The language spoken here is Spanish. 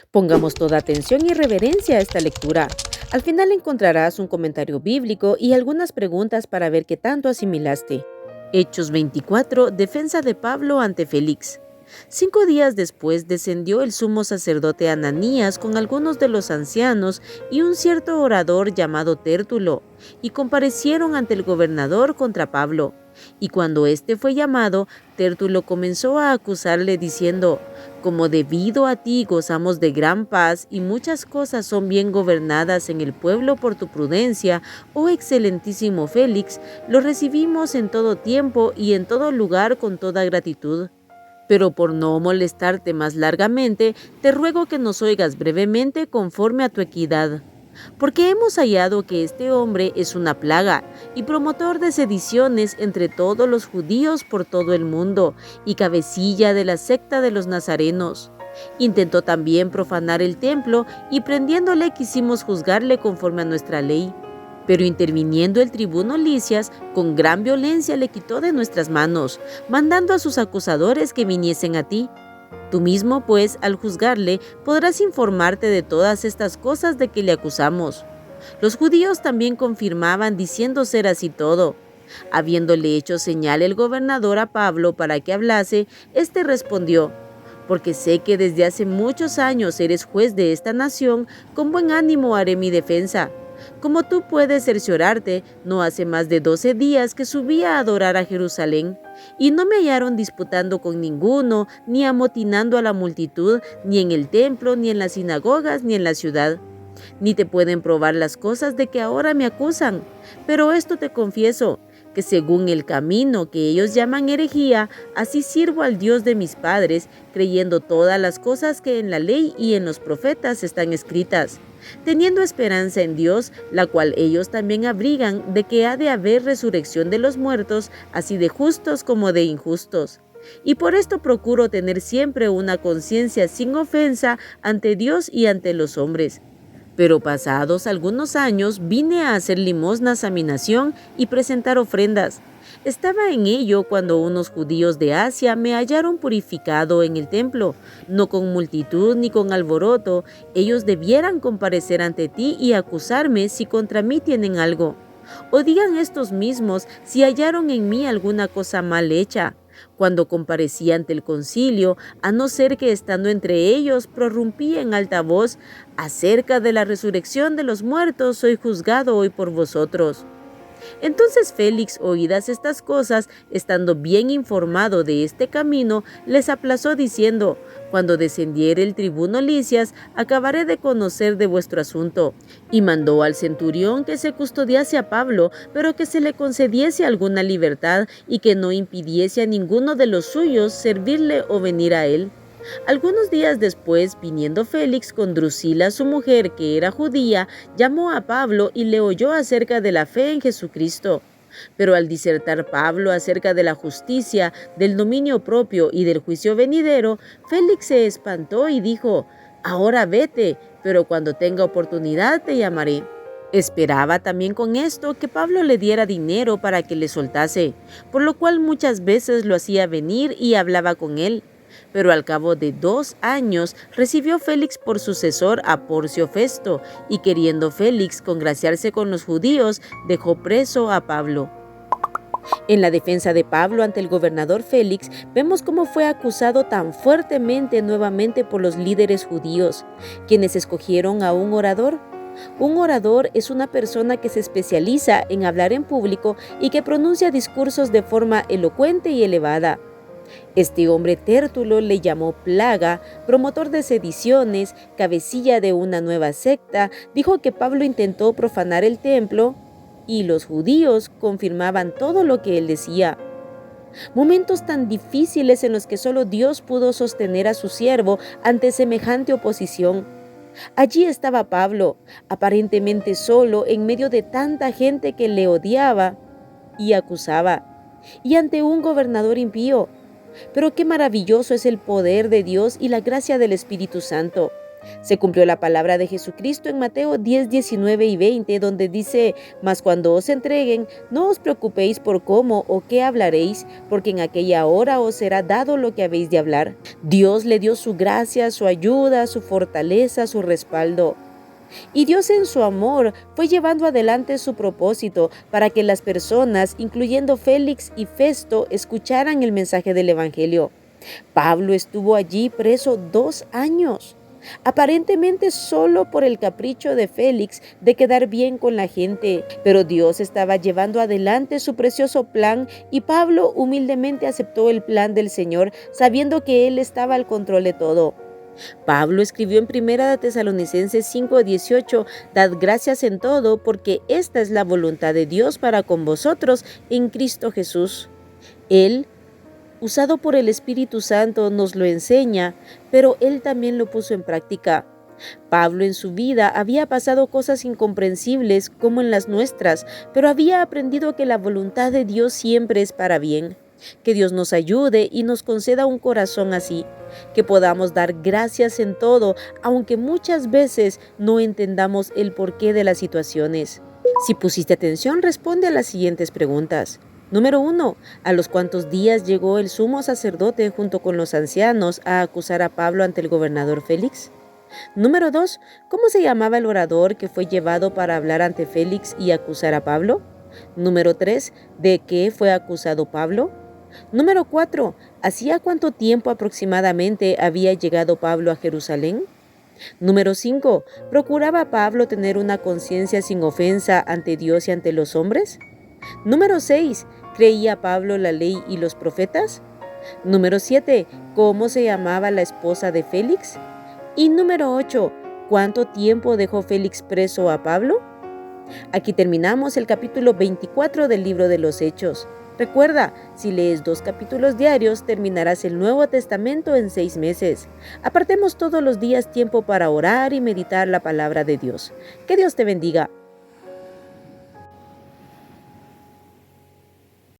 Pongamos toda atención y reverencia a esta lectura. Al final encontrarás un comentario bíblico y algunas preguntas para ver qué tanto asimilaste. Hechos 24, defensa de Pablo ante Félix. 5 días después descendió el sumo sacerdote Ananías con algunos de los ancianos y un cierto orador llamado Tértulo, y comparecieron ante el gobernador contra Pablo. Y cuando éste fue llamado, Tértulo comenzó a acusarle diciendo: como debido a ti gozamos de gran paz y muchas cosas son bien gobernadas en el pueblo por tu prudencia, oh excelentísimo Félix, lo recibimos en todo tiempo y en todo lugar con toda gratitud. Pero por no molestarte más largamente, te ruego que nos oigas brevemente conforme a tu equidad. Porque hemos hallado que este hombre es una plaga y promotor de sediciones entre todos los judíos por todo el mundo y cabecilla de la secta de los nazarenos. Intentó también profanar el templo y prendiéndole quisimos juzgarle conforme a nuestra ley. Pero interviniendo el tribuno Licias, con gran violencia le quitó de nuestras manos, mandando a sus acusadores que viniesen a ti. Tú mismo, pues, al juzgarle, podrás informarte de todas estas cosas de que le acusamos. Los judíos también confirmaban diciendo ser así todo. Habiéndole hecho señal el gobernador a Pablo para que hablase, éste respondió: porque sé que desde hace muchos años eres juez de esta nación, con buen ánimo haré mi defensa. Como tú puedes cerciorarte, no hace más de 12 días que subí a adorar a Jerusalén, y no me hallaron disputando con ninguno, ni amotinando a la multitud, ni en el templo, ni en las sinagogas, ni en la ciudad. Ni te pueden probar las cosas de que ahora me acusan. Pero esto te confieso, que según el camino que ellos llaman herejía, así sirvo al Dios de mis padres, creyendo todas las cosas que en la ley y en los profetas están escritas, teniendo esperanza en Dios, la cual ellos también abrigan de que ha de haber resurrección de los muertos, así de justos como de injustos. Y por esto procuro tener siempre una conciencia sin ofensa ante Dios y ante los hombres. Pero pasados algunos años vine a hacer limosnas a mi nación y presentar ofrendas. Estaba en ello cuando unos judíos de Asia me hallaron purificado en el templo, no con multitud ni con alboroto. Ellos debieran comparecer ante ti y acusarme si contra mí tienen algo. O digan estos mismos si hallaron en mí alguna cosa mal hecha, cuando comparecí ante el concilio, a no ser que estando entre ellos prorrumpí en alta voz: acerca de la resurrección de los muertos soy juzgado hoy por vosotros. Entonces Félix, oídas estas cosas, estando bien informado de este camino, les aplazó diciendo: cuando descendiere el tribuno Licias, acabaré de conocer de vuestro asunto. Y mandó al centurión que se custodiase a Pablo, pero que se le concediese alguna libertad y que no impidiese a ninguno de los suyos servirle o venir a él. Algunos días después, viniendo Félix con Drusila su mujer, que era judía, llamó a Pablo y le oyó acerca de la fe en Jesucristo. Pero al disertar Pablo acerca de la justicia, del dominio propio y del juicio venidero, Félix se espantó y dijo: ahora vete, pero cuando tenga oportunidad te llamaré. Esperaba también con esto que Pablo le diera dinero para que le soltase, por lo cual muchas veces lo hacía venir y hablaba con él. Pero al cabo de 2 años recibió Félix por sucesor a Porcio Festo, y queriendo Félix congraciarse con los judíos, dejó preso a Pablo. En la defensa de Pablo ante el gobernador Félix, vemos cómo fue acusado tan fuertemente nuevamente por los líderes judíos, quienes escogieron a un orador. Un orador es una persona que se especializa en hablar en público y que pronuncia discursos de forma elocuente y elevada. Este hombre Tértulo le llamó plaga, promotor de sediciones, cabecilla de una nueva secta. Dijo que Pablo intentó profanar el templo y los judíos confirmaban todo lo que él decía. Momentos tan difíciles en los que solo Dios pudo sostener a su siervo ante semejante oposición. Allí estaba Pablo, aparentemente solo en medio de tanta gente que le odiaba y acusaba, y ante un gobernador impío. Pero qué maravilloso es el poder de Dios y la gracia del Espíritu Santo. Se cumplió la palabra de Jesucristo en Mateo 10, 19 y 20, donde dice: «Mas cuando os entreguen, no os preocupéis por cómo o qué hablaréis, porque en aquella hora os será dado lo que habéis de hablar». Dios le dio su gracia, su ayuda, su fortaleza, su respaldo. Y Dios en su amor fue llevando adelante su propósito para que las personas, incluyendo Félix y Festo, escucharan el mensaje del Evangelio. Pablo estuvo allí preso 2 años, aparentemente solo por el capricho de Félix de quedar bien con la gente, pero Dios estaba llevando adelante su precioso plan y Pablo humildemente aceptó el plan del Señor, sabiendo que Él estaba al control de todo. Pablo escribió en 1 Tesalonicenses 5:18: «Dad gracias en todo, porque esta es la voluntad de Dios para con vosotros en Cristo Jesús». Él, usado por el Espíritu Santo, nos lo enseña, pero Él también lo puso en práctica. Pablo en su vida había pasado cosas incomprensibles como en las nuestras, pero había aprendido que la voluntad de Dios siempre es para bien. Que Dios nos ayude y nos conceda un corazón así, que podamos dar gracias en todo, aunque muchas veces no entendamos el porqué de las situaciones. Si pusiste atención, responde a las siguientes preguntas. Número 1. ¿A los cuántos días llegó el sumo sacerdote junto con los ancianos a acusar a Pablo ante el gobernador Félix? Número 2. ¿Cómo se llamaba el orador que fue llevado para hablar ante Félix y acusar a Pablo? Número 3. ¿De qué fue acusado Pablo? Número 4. ¿Hacía cuánto tiempo aproximadamente había llegado Pablo a Jerusalén? Número 5. ¿Procuraba Pablo tener una conciencia sin ofensa ante Dios y ante los hombres? Número 6. ¿Creía Pablo la ley y los profetas? Número 7. ¿Cómo se llamaba la esposa de Félix? Y número 8. ¿Cuánto tiempo dejó Félix preso a Pablo? Aquí terminamos el capítulo 24 del libro de los Hechos. Recuerda, si lees 2 capítulos diarios, terminarás el Nuevo Testamento en 6 meses. Apartemos todos los días tiempo para orar y meditar la palabra de Dios. Que Dios te bendiga.